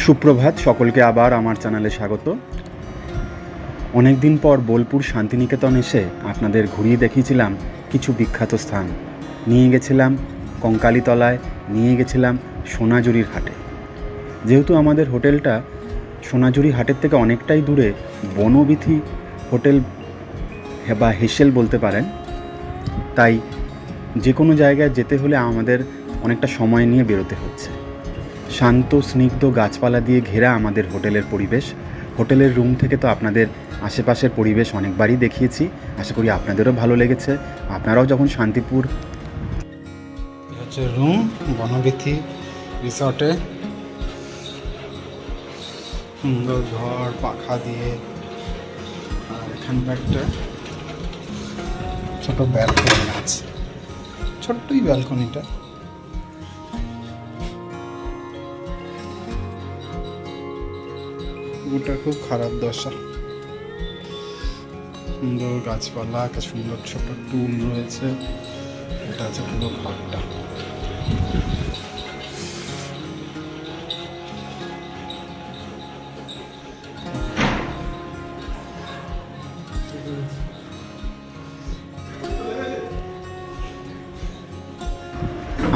সুপ্রভাত, সকলকে আবার আমার চ্যানেলে স্বাগত। অনেক দিন পর বোলপুর শান্তিনিকেতন এসে আপনাদের ঘুরিয়ে দেখিয়েছিলাম কিছু বিখ্যাত স্থান। নিয়ে গেছিলাম কঙ্কালীতলায়, নিয়ে গেছিলাম সোনাঝুরির হাটে। যেহেতু আমাদের হোটেলটা সোনাঝুরি হাটের থেকে অনেকটাই দূরে, বনবিথি হোটেল বা হেসেল বলতে পারেন, তাই যে কোনো জায়গায় যেতে হলে আমাদের অনেকটা সময় নিয়ে বেরোতে হচ্ছে। শান্ত স্নিগ্ধ গাছপালা দিয়ে ঘেরা আমাদের হোটেলের পরিবেশ। হোটেলের রুম থেকে তো আপনাদের আশেপাশের পরিবেশ অনেকবারই দেখিয়েছি, আশা করি আপনাদেরও ভালো লেগেছে। আপনারাও যখন শান্তিপুর হচ্ছে রুম বনবিথি রিসর্টে, সুন্দর ঘর পাখা দিয়ে, আর এখানকার একটা ছোট ব্যালকনি আছে, ছোট্টই ব্যালকনিটা। ওটা খুব খারাপ দশা, সুন্দর গাছপালা, একটা সুন্দর ছোট টুল রয়েছে। এটা আছে পুরো ঘরটা।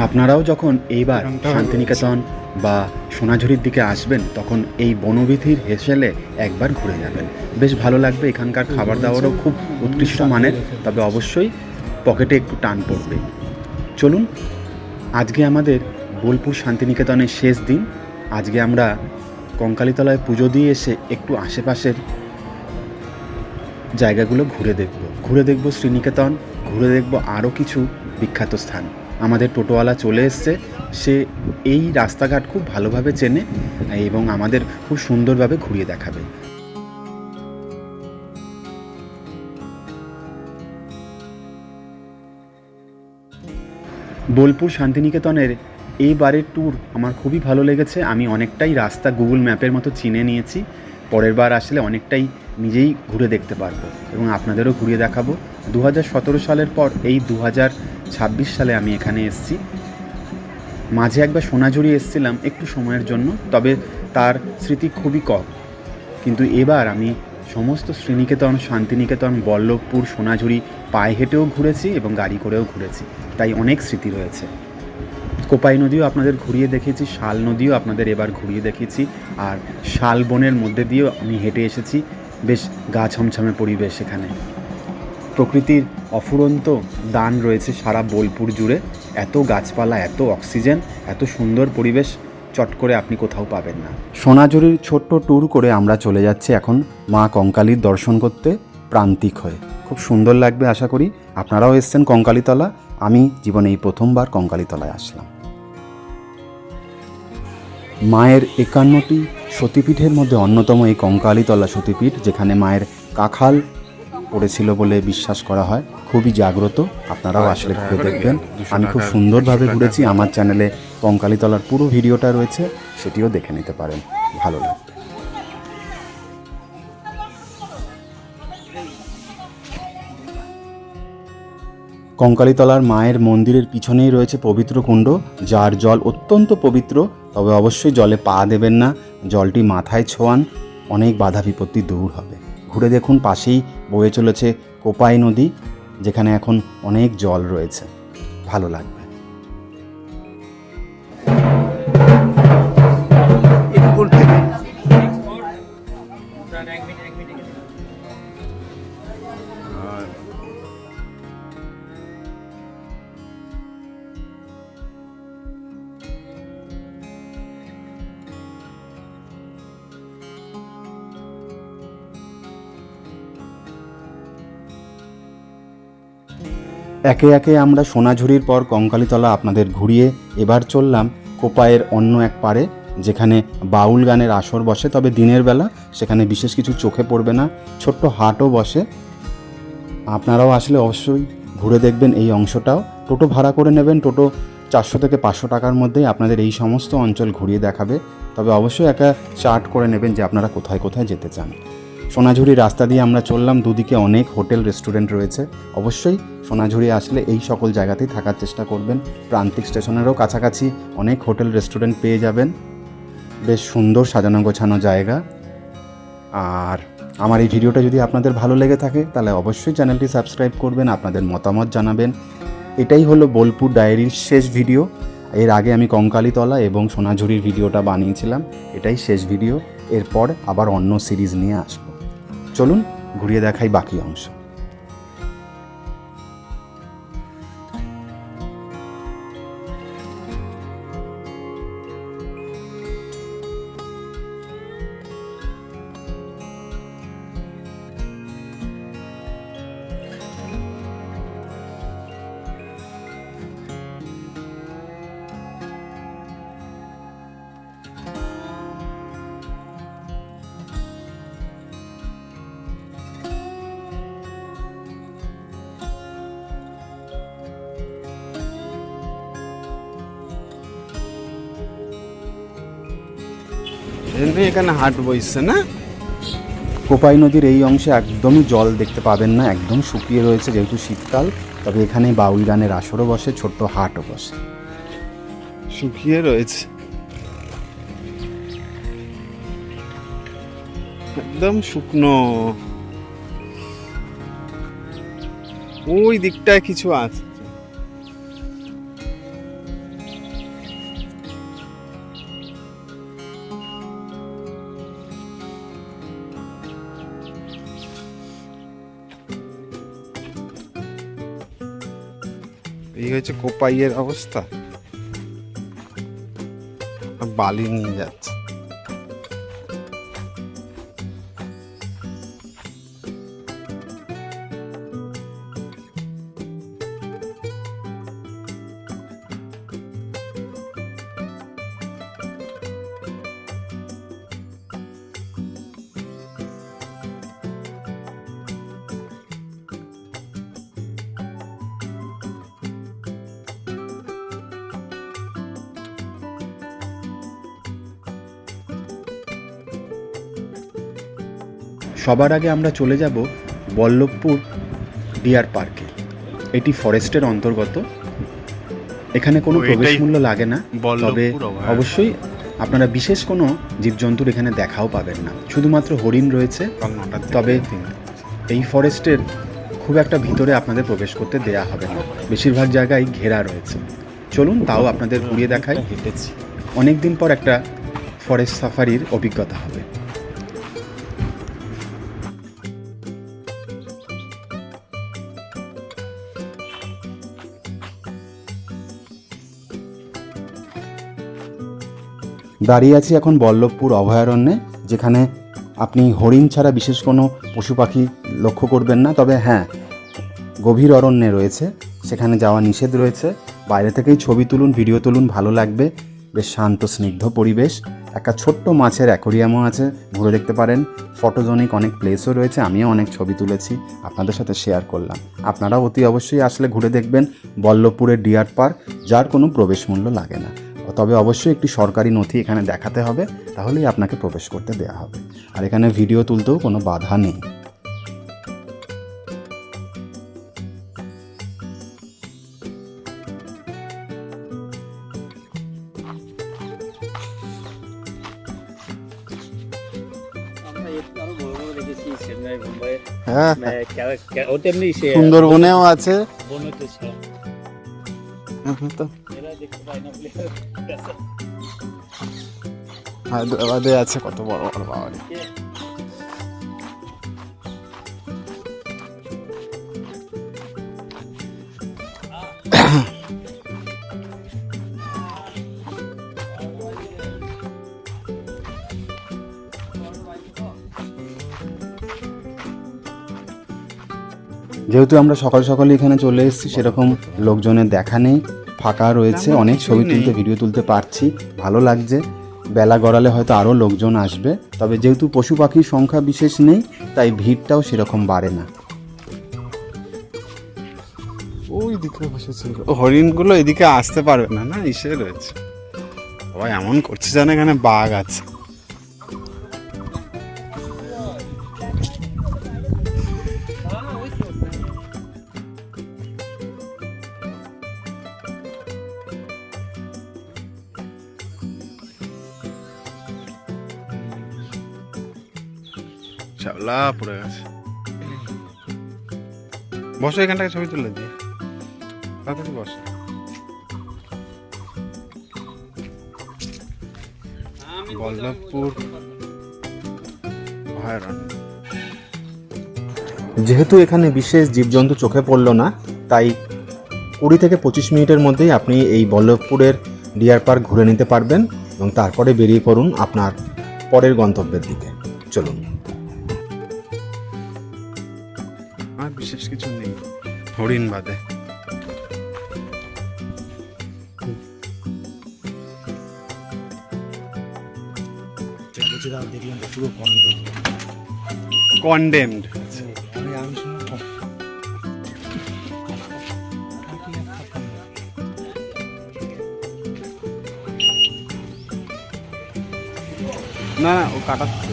আপনারাও যখন এইবার শান্তিনিকেতন বা সোনাঝুরির দিকে আসবেন, তখন এই বনবিথির হেসেলে একবার ঘুরে যাবেন, বেশ ভালো লাগবে। এখানকার খাবার দাবারও খুব উৎকৃষ্ট মানের, তবে অবশ্যই পকেটে একটু টান পড়বে। চলুন, আজকে আমাদের বোলপুর শান্তিনিকেতনের শেষ দিন। আজকে আমরা কঙ্কালীতলায় পুজো দিয়ে এসে একটু আশেপাশের জায়গাগুলো ঘুরে দেখব শ্রীনিকেতন, ঘুরে দেখব আরও কিছু বিখ্যাত স্থান। আমাদের টোটোওয়ালা চলে এসছে, সে এই রাস্তাঘাট খুব ভালোভাবে চেনে এবং আমাদের খুব সুন্দরভাবে ঘুরিয়ে দেখাবে। বোলপুর শান্তিনিকেতনের এইবারের ট্যুর আমার খুবই ভালো লেগেছে। আমি অনেকটাই রাস্তা গুগল ম্যাপের মতো চিনে নিয়েছি। পরের বার আসলে অনেকটাই নিজেই ঘুরে দেখতে পারবো এবং আপনাদেরও ঘুরিয়ে দেখাবো। 2017 সালের পর এই 2026 সালে আমি এখানে এসেছি। মাঝে একবার সোনাঝুরি এসেছিলাম একটু সময়ের জন্য, তবে তার স্মৃতি খুবই কম। কিন্তু এবার আমি সমস্ত শ্রীনিকেতন, শান্তিনিকেতন, বল্লভপুর, সোনাঝুরি পায়ে হেঁটেও ঘুরেছি এবং গাড়ি করেও ঘুরেছি, তাই অনেক স্মৃতি রয়েছে। কোপাই নদীও আপনাদের ঘুরিয়ে দেখিয়েছি, শাল নদীও আপনাদের এবার ঘুরিয়ে দেখিয়েছি, আর শাল বনের মধ্যে দিয়েও আমি হেঁটে এসেছি। বেশ গা ছমছমে পরিবেশ এখানে। প্রকৃতির অফুরন্ত দান রয়েছে সারা বোলপুর জুড়ে। এত গাছপালা, এত অক্সিজেন, এত সুন্দর পরিবেশ চট করে আপনি কোথাও পাবেন না। সোনাঝুরির ছোট্ট ট্যুর করে আমরা চলে যাচ্ছি এখন মা কঙ্কালীর দর্শন করতে প্রান্তিক হয়ে। খুব সুন্দর লাগবে, আশা করি। আপনারাও এসছেন কঙ্কালীতলা, আমি জীবনে এই প্রথমবার কঙ্কালীতলায় আসলাম। মায়ের 51টি সতীপীঠের মধ্যে অন্যতম এই কঙ্কালীতলা সতীপীঠ, যেখানে মায়ের কাখাল পড়েছিল বলে বিশ্বাস করা হয়। খুবই জাগ্রত, আপনারাও আসলে ঘুরে দেখবেন। আমি খুব সুন্দরভাবে ঘুরেছি। আমার চ্যানেলে কঙ্কালীতলার পুরো ভিডিওটা রয়েছে, সেটিও দেখে নিতে পারেন, ভালো লাগবে। কঙ্কালীতলার মায়ের মন্দিরের পিছনেই রয়েছে পবিত্র কুণ্ড, যার জল অত্যন্ত পবিত্র। তবে অবশ্যই জলে পা দেবেন না, জলটি মাথায় ছোঁয়ান, অনেক বাধা বিপত্তি দূর হবে। ঘুরে দেখুন, পাশেই বয়ে চলেছে কোপাই নদী, যেখানে এখন অনেক জল রয়েছে, ভালো লাগবে। একে একে আমরা সোনাঝুরির পর কঙ্কালীতলা আপনাদের ঘুরিয়ে এবার চললাম কোপাইয়ের অন্য এক পারে, যেখানে বাউল গানের আসর বসে। তবে দিনের বেলা সেখানে বিশেষ কিছু চোখে পড়বে না, ছোট্ট হাটও বসে। আপনারাও আসলে অবশ্যই ঘুরে দেখবেন এই অংশটাও। টোটো ভাড়া করে নেবেন, টোটো 400 থেকে 500 টাকার মধ্যেই আপনাদের এই সমস্ত অঞ্চল ঘুরিয়ে দেখাবে। তবে অবশ্যই একটা চার্ট করে নেবেন যে আপনারা কোথায় কোথায় যেতে চান। সোনাঝুরি রাস্তা দিয়ে আমরা চললাম, দুদিকে অনেক হোটেল রেস্টুরেন্ট রয়েছে। অবশ্যই সোনাঝুরি আসলে এই সকল জায়গাতেই থাকার চেষ্টা করবেন। প্রান্তিক স্টেশনেরও কাছাকাছি অনেক হোটেল রেস্টুরেন্ট পেয়ে যাবেন। বেশ সুন্দর সাজানো গোছানো জায়গা। আর আমার এই ভিডিওটা যদি আপনাদের ভালো লেগে থাকে তাহলে অবশ্যই চ্যানেলটি সাবস্ক্রাইব করবেন, আপনাদের মতামত জানাবেন। এটাই হলো বোলপুর ডায়েরির শেষ ভিডিও। এর আগে আমি কঙ্কালীতলা এবং সোনাঝুরির ভিডিওটা বানিয়েছিলাম, এটাই শেষ ভিডিও। এরপর আবার অন্য সিরিজ নিয়ে আসব। চলুন ঘুরিয়ে দেখাই বাকি অংশ। এখানে হাট বইছে না? কোপাই নদীর এই অংশে একদমই জল দেখতে পাবেন না, একদম শুকিয়ে রয়েছে যেহেতু শীতকাল। তবে এখানে বাউল গানের আসরও বসে, ছোট্ট হাটও বসে। শুকিয়ে রয়েছে, একদম শুকনো। ওই দিকটায় কিছু আছে। এই হচ্ছে কোপাইয়ের অবস্থা, বালি নিয়ে যাচ্ছে। সবার আগে আমরা চলে যাব বল্লভপুর ডিয়ার পার্কে। এটি ফরেস্টের অন্তর্গত। এখানে কোনো প্রবেশ মূল্য লাগে না, তবে অবশ্যই আপনারা বিশেষ কোনো জীবজন্তুর এখানে দেখাও পাবেন না, শুধুমাত্র হরিণ রয়েছে। তবে এই ফরেস্টের খুব একটা ভিতরে আপনাদের প্রবেশ করতে দেয়া হবে না, বেশিরভাগ জায়গায় ঘেরা রয়েছে। চলুন তাও আপনাদের ঘুরিয়ে দেখাই। অনেক দিন পর একটা ফরেস্ট সাফারির অভিজ্ঞতা হবে। দাঁড়িয়ে আছি এখন বল্লভপুর অভয়ারণ্যে, যেখানে আপনি হরিণ ছাড়া বিশেষ কোনো পশু পাখি লক্ষ্য করবেন না। তবে হ্যাঁ, গভীর অরণ্যে রয়েছে, সেখানে যাওয়া নিষেধ রয়েছে। বাইরে থেকেই ছবি তুলুন, ভিডিও তুলুন, ভালো লাগবে। বেশ শান্ত স্নিগ্ধ পরিবেশ। একটা ছোট্ট মাছের অ্যাকোরিয়ামও আছে, ঘুরে দেখতে পারেন। ফটোজনিক অনেক প্লেসও রয়েছে, আমিও অনেক ছবি তুলেছি, আপনাদের সাথে শেয়ার করলাম। আপনারাও অতি অবশ্যই আসলে ঘুরে দেখবেন বল্লভপুরের ডিয়ার পার্ক, যার কোনো প্রবেশ মূল্য লাগে না। তবে অবশ্যই একটি সরকারি নথি এখানে দেখাতে হবে, তাহলেই আপনাকে প্রবেশ করতে দেওয়া হবে। আর এখানে ভিডিও তুলতেও কোনো বাধা নেই। হ্যাঁ, সুন্দরবনেও আছে। হায়দ্রাবাদে আছে কত বড় বড় বাবারি। যেহেতু আমরা সকাল সকালে এখানে চলে এসেছি, সেরকম লোকজনের দেখা নেই, ফাঁকা রয়েছে। অনেক ছবি তুলতে, ভিডিও তুলতে পারছি, ভালো লাগছে। বেলা গড়ালে হয়তো আরও লোকজন আসবে, তবে যেহেতু পশু পাখির সংখ্যা বিশেষ নেই, তাই ভিড়টাও সেরকম বাড়ে না। ওই দিকে বসেছিল, হরিণগুলো এদিকে আসতে পারবে না, না ইসে রয়েছে। সবাই এমন করছে যেন এখানে বাঘ আছে। শ্যাওলা পড়ে গেছে। বসো, এখানটাকে ছবি তুলে দিয়ে তাড়াতাড়ি বসো। বল্লভপুর অভয়ারণ্য। যেহেতু এখানে বিশেষ জীবজন্তু চোখে পড়লো না, তাই 20 থেকে 25 মিনিটের মধ্যেই আপনি এই বল্লভপুরের ডিয়ার পার্ক ঘুরে নিতে পারবেন এবং তারপরে বেরিয়ে পড়ুন আপনার পরের গন্তব্যের দিকে। চলুন। আর বিশেষ কিছু নেই হরিণ বাদে। কন্ডেমড। না ও কাটাচ্ছে।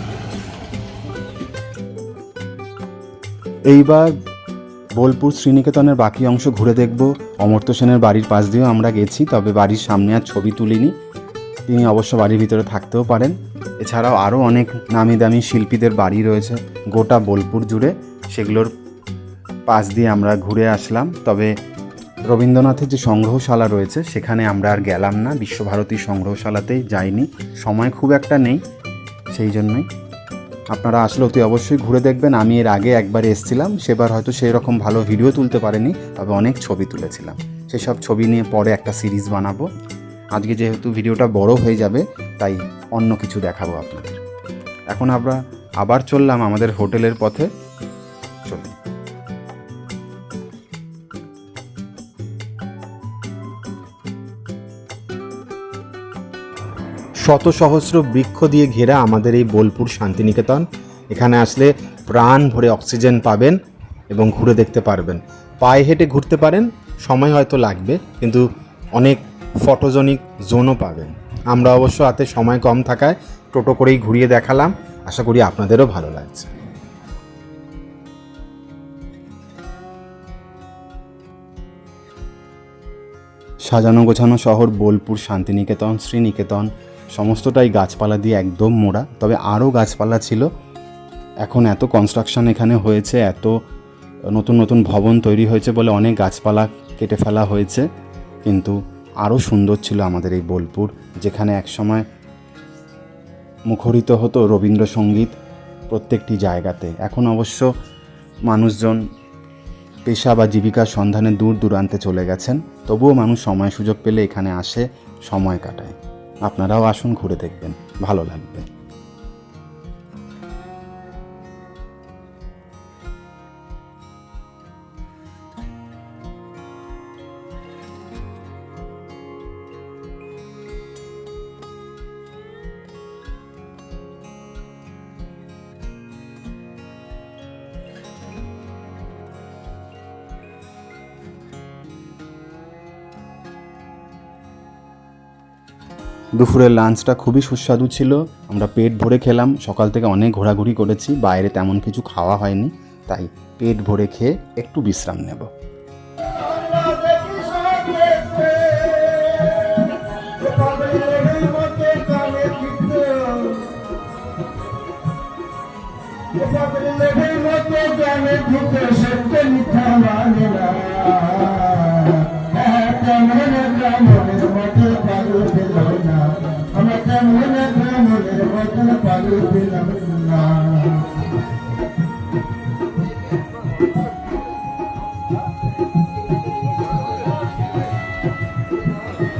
এইবার বোলপুর শ্রীনিকেতনের বাকি অংশ ঘুরে দেখব। অমর্ত্য সেনের বাড়ির পাশ দিয়েও আমরা গেছি, তবে বাড়ির সামনে আর ছবি তুলিনি। তিনি অবশ্য বাড়ির ভিতরে থাকতেও পারেন। এছাড়াও আরও অনেক নামি দামি শিল্পীদের বাড়ি রয়েছে গোটা বোলপুর জুড়ে, সেগুলোর পাশ দিয়ে আমরা ঘুরে আসলাম। তবে রবীন্দ্রনাথের যে সংগ্রহশালা রয়েছে সেখানে আমরা আর গেলাম না, বিশ্বভারতী সংগ্রহশালাতেই যাইনি, সময় খুব একটা নেই। সেই জন্যই আপনারা আসলে অতি অবশ্যই ঘুরে দেখবেন। আমি এর আগে একবার এসেছিলাম, সেবার হয়তো সেই রকম ভালো ভিডিও তুলতে পারিনি, তবে অনেক ছবি তুলেছিলাম। সেসব ছবি নিয়ে পরে একটা সিরিজ বানাবো। আজকে যেহেতু ভিডিওটা বড় হয়ে যাবে, তাই অন্য কিছু দেখাবো আপনাদের। এখন আমরা আবার চললাম আমাদের হোটেলের পথে। চলুন। শত সহস্র বৃক্ষ দিয়ে ঘেরা আমাদের এই বোলপুর শান্তিনিকেতন। এখানে আসলে প্রাণ ভরে অক্সিজেন পাবেন এবং ঘুরে দেখতে পারবেন। পায়ে হেঁটে ঘুরতে পারেন, সময় হয়তো লাগবে, কিন্তু অনেক ফটোজেনিক জোনও পাবেন। আমরা অবশ্য হাতে সময় কম থাকায় টোটো করেই ঘুরিয়ে দেখালাম। আশা করি আপনাদেরও ভালো লাগছে। সাজানো গোছানো শহর বোলপুর শান্তিনিকেতন, শ্রীনিকেতন সমস্তটাই গাছপালা দিয়ে একদম মোড়া। তবে আরও গাছপালা ছিল। এখন এত কনস্ট্রাকশন এখানে হয়েছে, এত নতুন নতুন ভবন তৈরি হয়েছে বলে অনেক গাছপালা কেটে ফেলা হয়েছে। কিন্তু আরও সুন্দর ছিল আমাদের এই বোলপুর, যেখানে একসময় মুখরিত হতো রবীন্দ্রসঙ্গীত প্রত্যেকটি জায়গাতে। এখন অবশ্য মানুষজন পেশা বা জীবিকার সন্ধানে দূর দূরান্তে চলে গেছেন, তবুও মানুষ সময় সুযোগ পেলে এখানে আসে, সময় কাটায়। আপনারাও আসুন, ঘুরে দেখবেন, ভালো লাগবে। দুপুরের লাঞ্চটা খুবই সুস্বাদু ছিল। আমরা পেট ভরে খেলাম। সকাল থেকে অনেক ঘোরাঘুরি করেছি, বাইরে তেমন কিছু খাওয়া হয়নি, তাই পেট ভরে খেয়ে একটু বিশ্রাম নেব।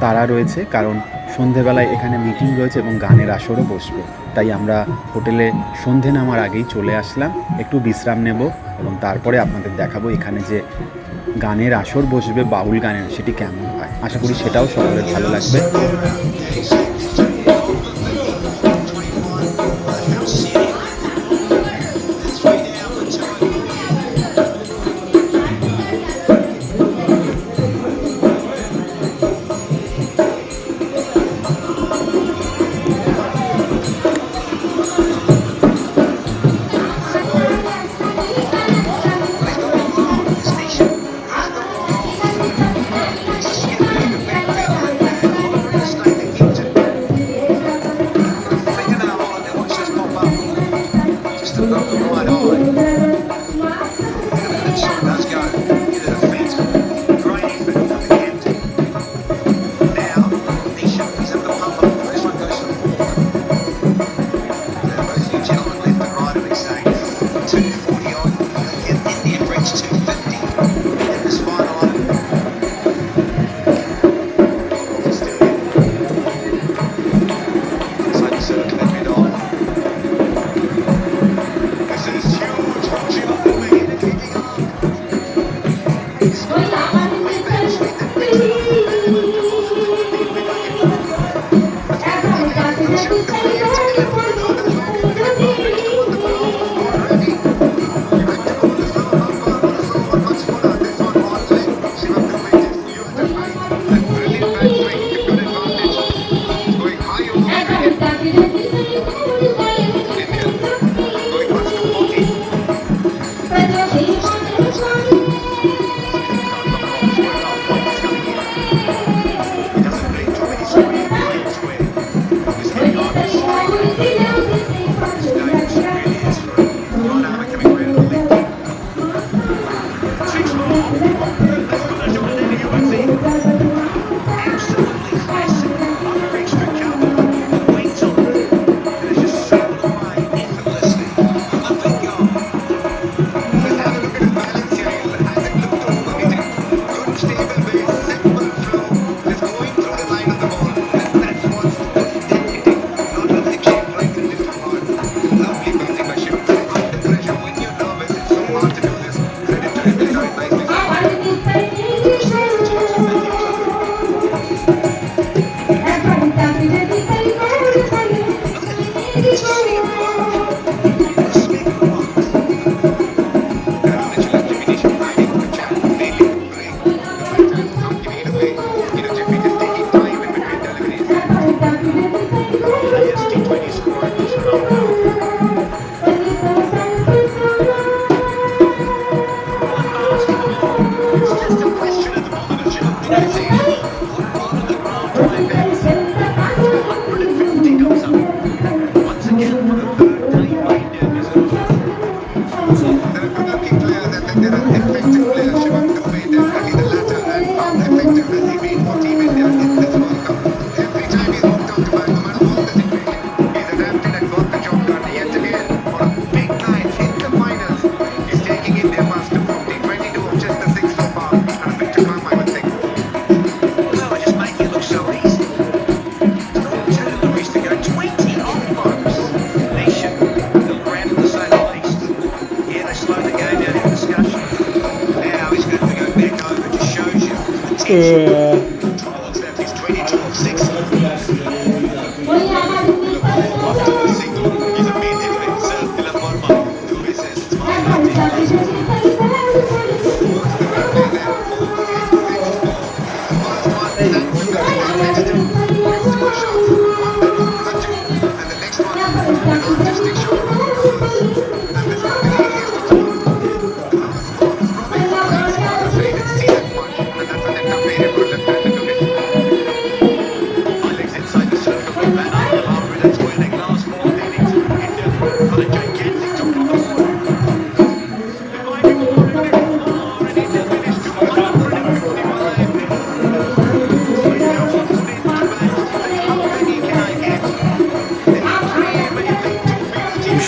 তারা রয়েছে কারণ সন্ধেবেলায় এখানে মিটিং রয়েছে এবং গানের আসরও বসবে, তাই আমরা হোটেলে সন্ধে নামার আগেই চলে আসলাম, একটু বিশ্রাম নেব এবং তারপরে আপনাদের দেখাবো এখানে যে গানের আসর বসবে, বাউল গানের, সেটি কেমন হয়। আশা করি সেটাও সকলের ভালো লাগবে।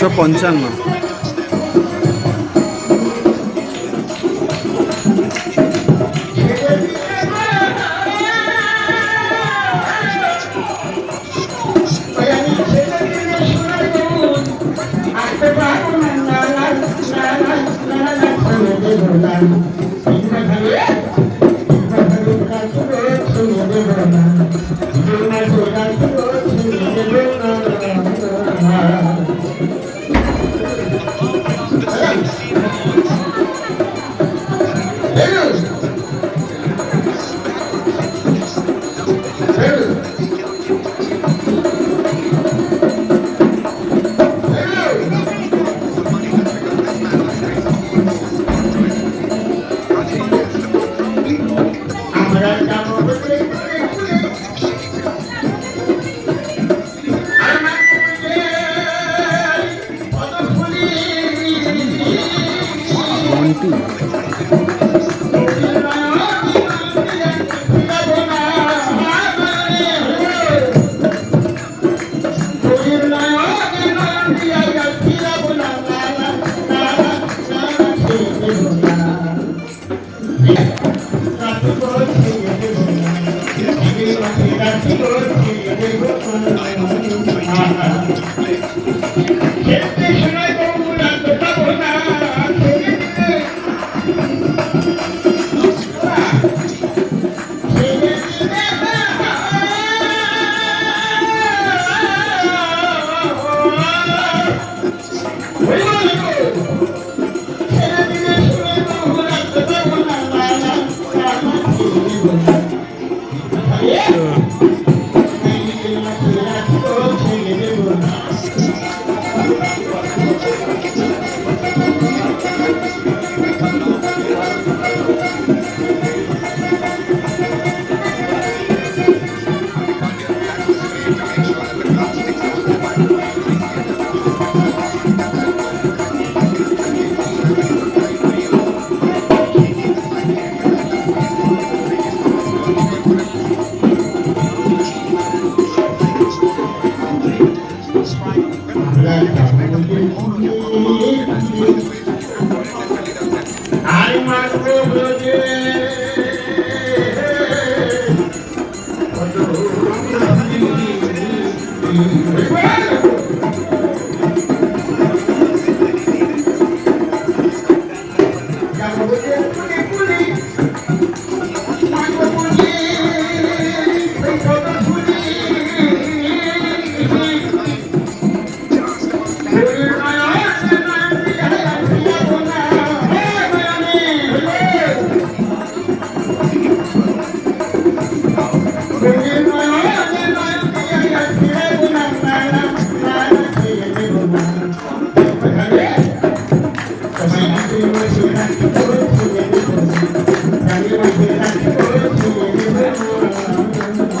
255।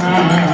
Ah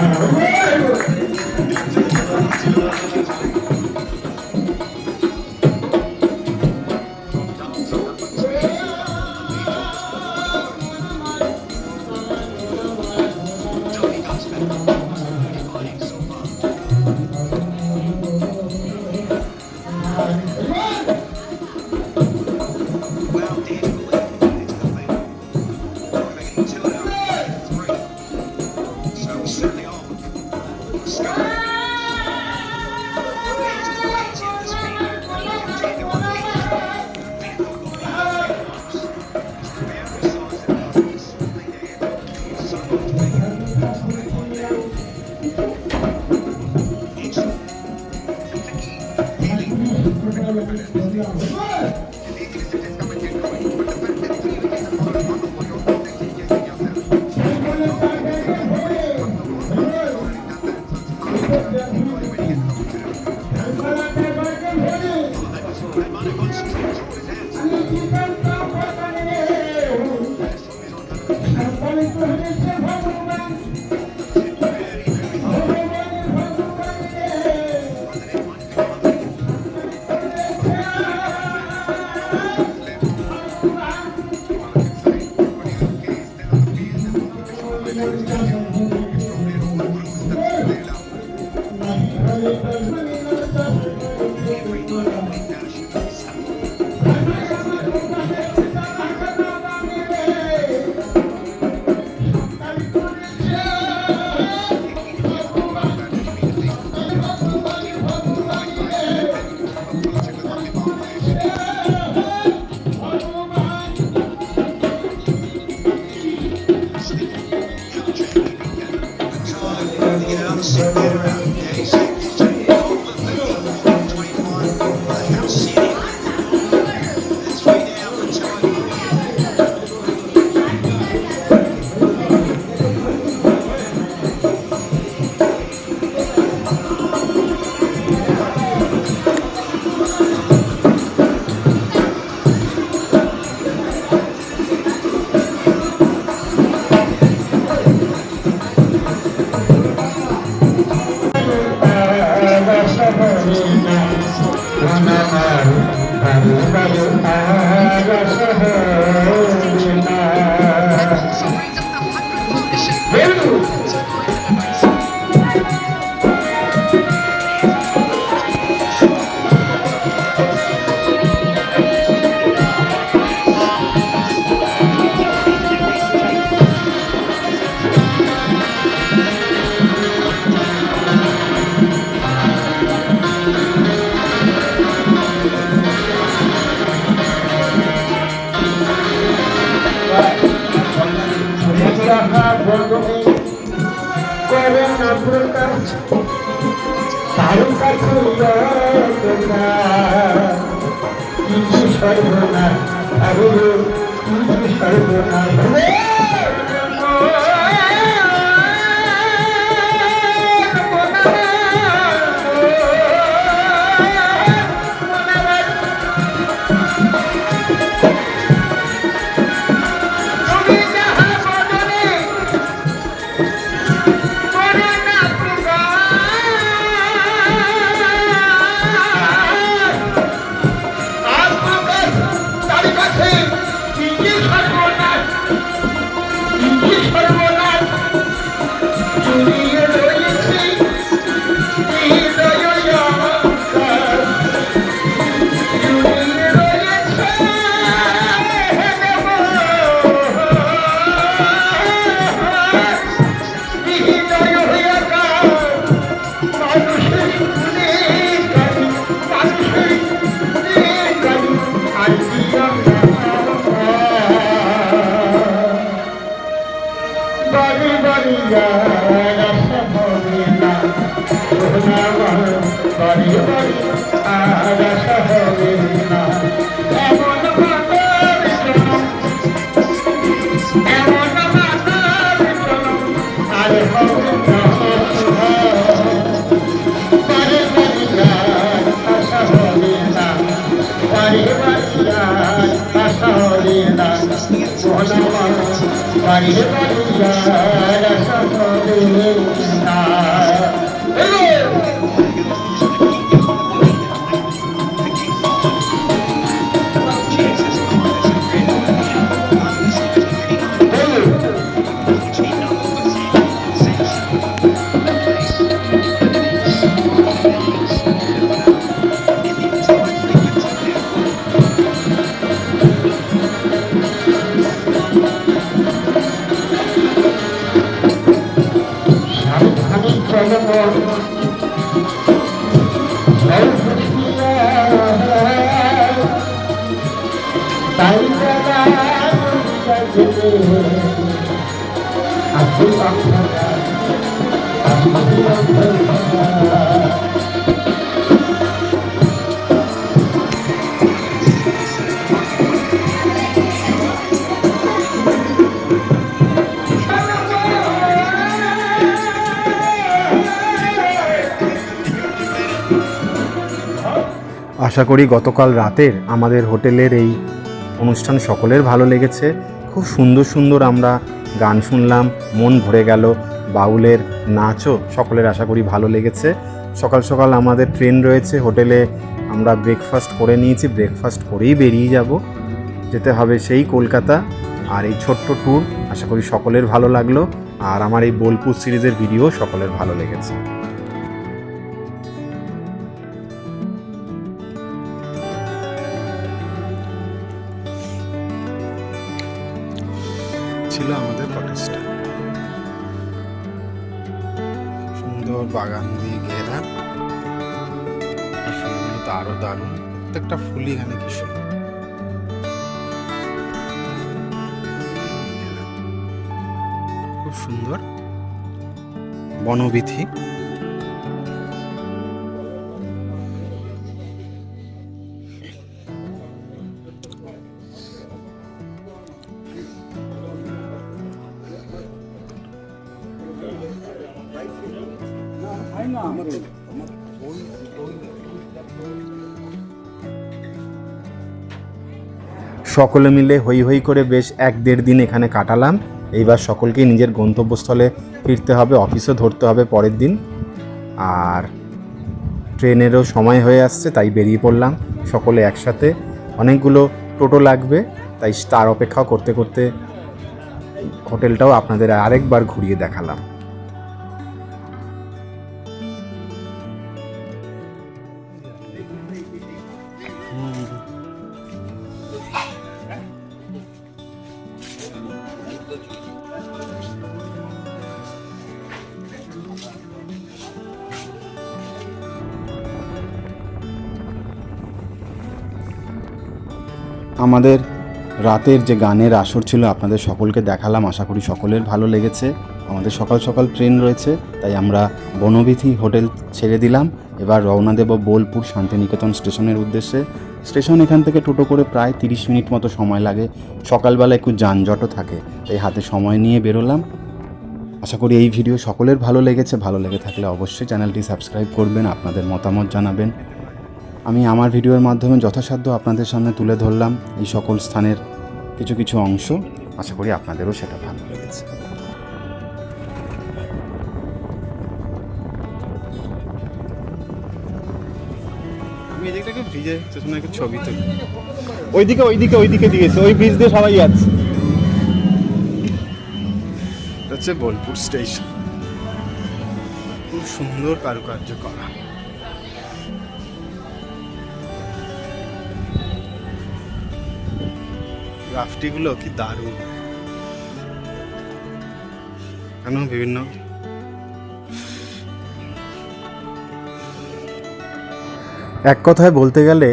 আশা করি গতকাল রাতের আমাদের হোটেলের এই অনুষ্ঠান সকলের ভালো লেগেছে। খুব সুন্দর সুন্দর আমরা গান শুনলাম, মন ভরে গেল। বাউলের নাচও সকলের আশা করি ভালো লেগেছে। সকাল সকাল আমাদের ট্রেন রয়েছে, হোটেলে আমরা ব্রেকফাস্ট করে নিয়েছি, ব্রেকফাস্ট করেই বেরিয়ে যাব, যেতে হবে সেই কলকাতা। আর এই ছোট্ট ট্যুর আশা করি সকলের ভালো লাগলো, আর আমার এই বোলপুর সিরিজের ভিডিও সকলের ভালো লেগেছে। ছিল আমাদের কটেজটা, সুন্দর বাগান দিয়ে ঘেরা। ফুলগুলো তো আরো দারুণ, প্রত্যেকটা ফুলই এখানে কি সুন্দর। খুব সুন্দর বনবিথি। সকলে মিলে হই হই করে বেশ 1-1.5 দিন এখানে কাটালাম। এইবার সকলকেই নিজের গন্তব্যস্থলে ফিরতে হবে, অফিসও ধরতে হবে পরের দিন। আর ট্রেনেরও সময় হয়ে আসছে, তাই বেরিয়ে পড়লাম সকলে একসাথে। অনেকগুলো টোটো লাগবে, তাই তার অপেক্ষাও করতে করতে হোটেলটাও আপনাদের আরেকবার ঘুরিয়ে দেখালাম। আমাদের রাতের যে গানের আসর ছিল আপনাদের সকলকে দেখালাম, আশা করি সকলের ভালো লেগেছে। আমাদের সকাল সকাল ট্রেন রয়েছে, তাই আমরা বনবিথি হোটেল ছেড়ে দিলাম। এবার রওনা দেব বোলপুর শান্তিনিকেতন স্টেশনের উদ্দেশ্যে। স্টেশন এখান থেকে টোটো করে প্রায় 30 মিনিট মতো সময় লাগে। সকালবেলা একটু যানজটও থাকে, তাই হাতে সময় নিয়ে বেরোলাম। আশা করি এই ভিডিও সকলের ভালো লেগেছে। ভালো লেগে থাকলে অবশ্যই চ্যানেলটি সাবস্ক্রাইব করবেন, আপনাদের মতামত জানাবেন। আমি আমার ভিডিওর মাধ্যমে যথাসাধ্য আপনাদের সামনে তুলে ধরলাম এই সকল স্থানের কিছু কিছু অংশ। আশা করি আপনাদেরও সেটা ভালো লেগেছে। আমি এদিকটাকে ব্রিজে একটু ছবি তুলি। ওইদিকে দিয়েছে, ওই ব্রিজ দিয়ে সবাই যাচ্ছে। এটা হচ্ছে বোলপুর স্টেশন, খুব সুন্দর কারুকার্য করা। রাফটিগুলো কি দারুণ, কেন বিভিন্ন এক কথায় বলতে গেলে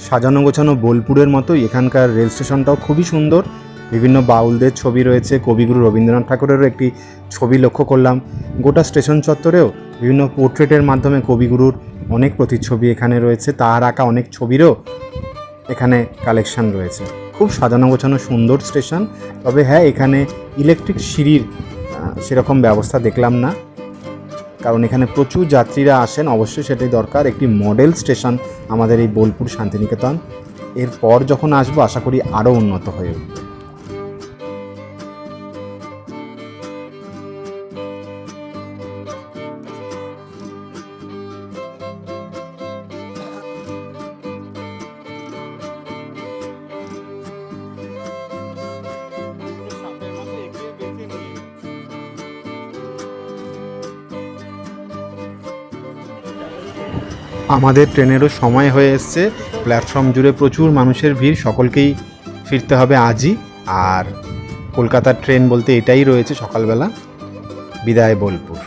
সাজানো গোছানো বোলপুরের মতোই এখানকার রেল স্টেশনটাও খুবই সুন্দর। বিভিন্ন বাউলদের ছবি রয়েছে, কবিগুরু রবীন্দ্রনাথ ঠাকুরেরও একটি ছবি লক্ষ্য করলাম। গোটা স্টেশন চত্বরেও বিভিন্ন পোর্ট্রেটের মাধ্যমে কবিগুরুর অনেক প্রতিচ্ছবি এখানে রয়েছে, তার আঁকা অনেক ছবিরও এখানে কালেকশন রয়েছে। খুব সাজানো গোছানো সুন্দর স্টেশন। তবে হ্যাঁ, এখানে ইলেকট্রিক সিঁড়ির সেরকম ব্যবস্থা দেখলাম না, কারণ এখানে প্রচুর যাত্রীরা আসেন। অবশ্যই সেটাই দরকার। একটি মডেল স্টেশন আমাদের এই বোলপুর শান্তিনিকেতন। এরপর যখন আসবো আশা করি আরও উন্নত হয়ে উঠবে। আমাদের ট্রেনেরও সময় হয়ে এসছে। প্ল্যাটফর্ম জুড়ে প্রচুর মানুষের ভিড়। সকলকেই ফিরতে হবে আজই। আর কলকাতার ট্রেন বলতে এটাই রয়েছে সকালবেলা। বিদায় বোলপুর।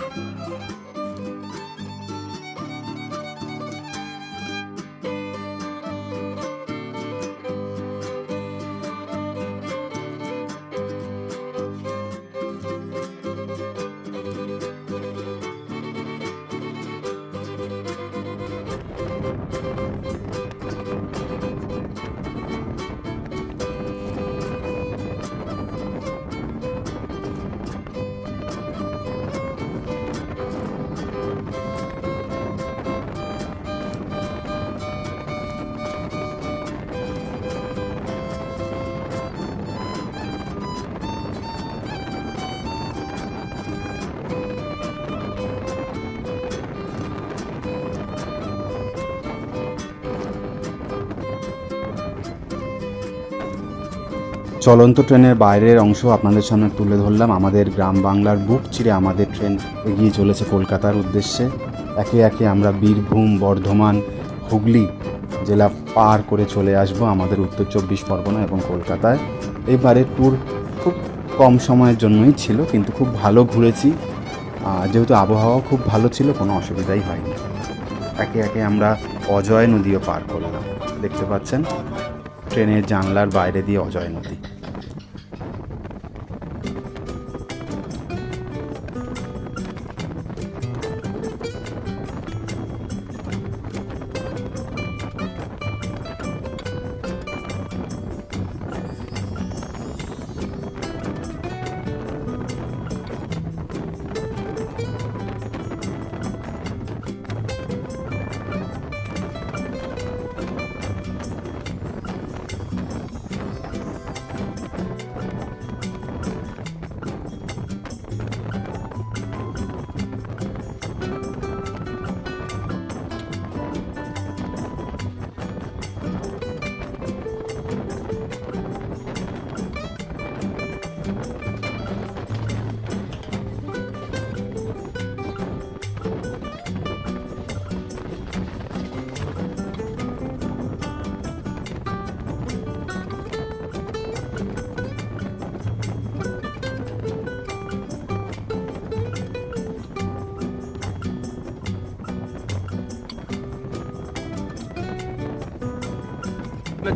চলন্ত ট্রেনের বাইরের অংশ আপনাদের সামনে তুলে ধরলাম। আমাদের গ্রাম বাংলার বুক চিরে আমাদের ট্রেন এগিয়ে চলেছে কলকাতার উদ্দেশ্যে। একে একে আমরা বীরভূম, বর্ধমান, হুগলি জেলা পার করে চলে আসব আমাদের উত্তর 24 পরগনা এবং কলকাতায়। এইবারের ট্যুর খুব কম সময়ের জন্যই ছিল, কিন্তু খুব ভালো ঘুরেছি। যেহেতু আবহাওয়াও খুব ভালো ছিল, কোনো অসুবিধাই হয়নি। একে একে আমরা অজয় নদীও পার করলাম। দেখতে পাচ্ছেন ট্রেনের জানলার বাইরে দিয়ে অজয় নদী।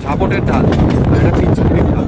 ঝাপটের ঢাল, এটা পিচ্ছিলের ঢাল।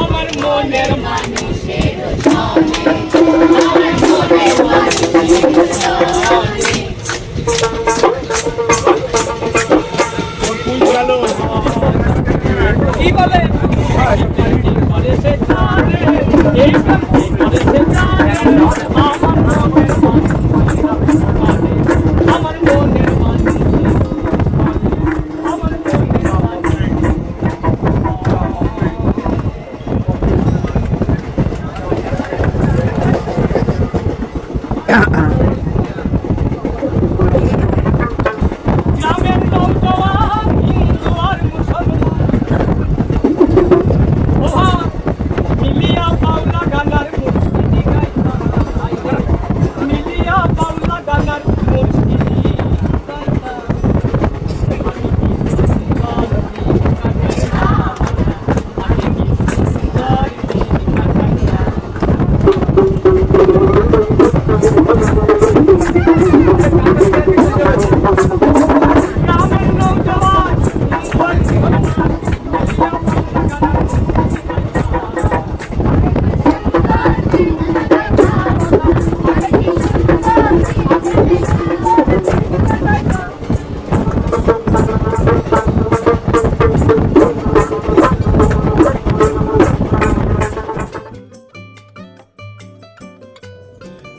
আমার মনের মানুষের কি বলে আমার মনের মানুষ গ্রামের নৌজওয়ান হিন্দু আর মুসলমান মিলিয়া বাউলা গানার মুর্শিদি গাইতা মিলিয়া বাউলা গানার মুর্শিদি গাইতা গ্রামের নৌজওয়ান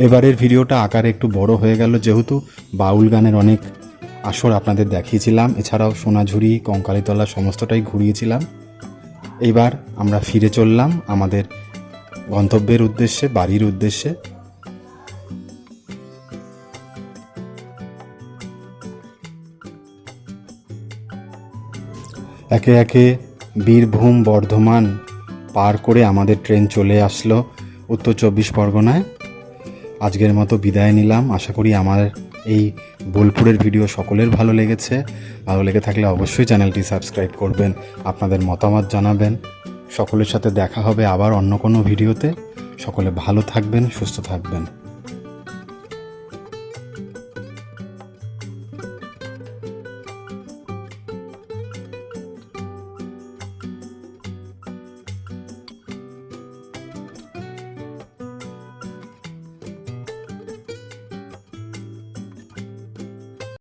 এবারের ভিডিওটা আকারে একটু বড় হয়ে গেল, যেহেতু বাউল গানের অনেক আসর আপনাদের দেখিয়েছিলাম, এছাড়াও সোনাঝুরি, কঙ্কালীতলা সমস্তটাই ঘুরিয়েছিলাম। এইবার আমরা ফিরে চললাম আমাদের গন্তব্যের উদ্দেশ্যে, বাড়ির উদ্দেশ্যে। একে একে বীরভূম বর্ধমান পার করে আমাদের ট্রেন চলে আসলো উত্তর 24 পরগনায়। আজকের মতো বিদায় নিলাম। আশা করি আমার এই বোলপুরের ভিডিও সকলের ভালো লেগেছে। ভালো লেগে থাকলে অবশ্যই চ্যানেলটি সাবস্ক্রাইব করবেন, আপনাদের মতামত জানাবেন। সকলের সাথে দেখা হবে আবার অন্য কোনো ভিডিওতে। সকলে ভালো থাকবেন, সুস্থ থাকবেন।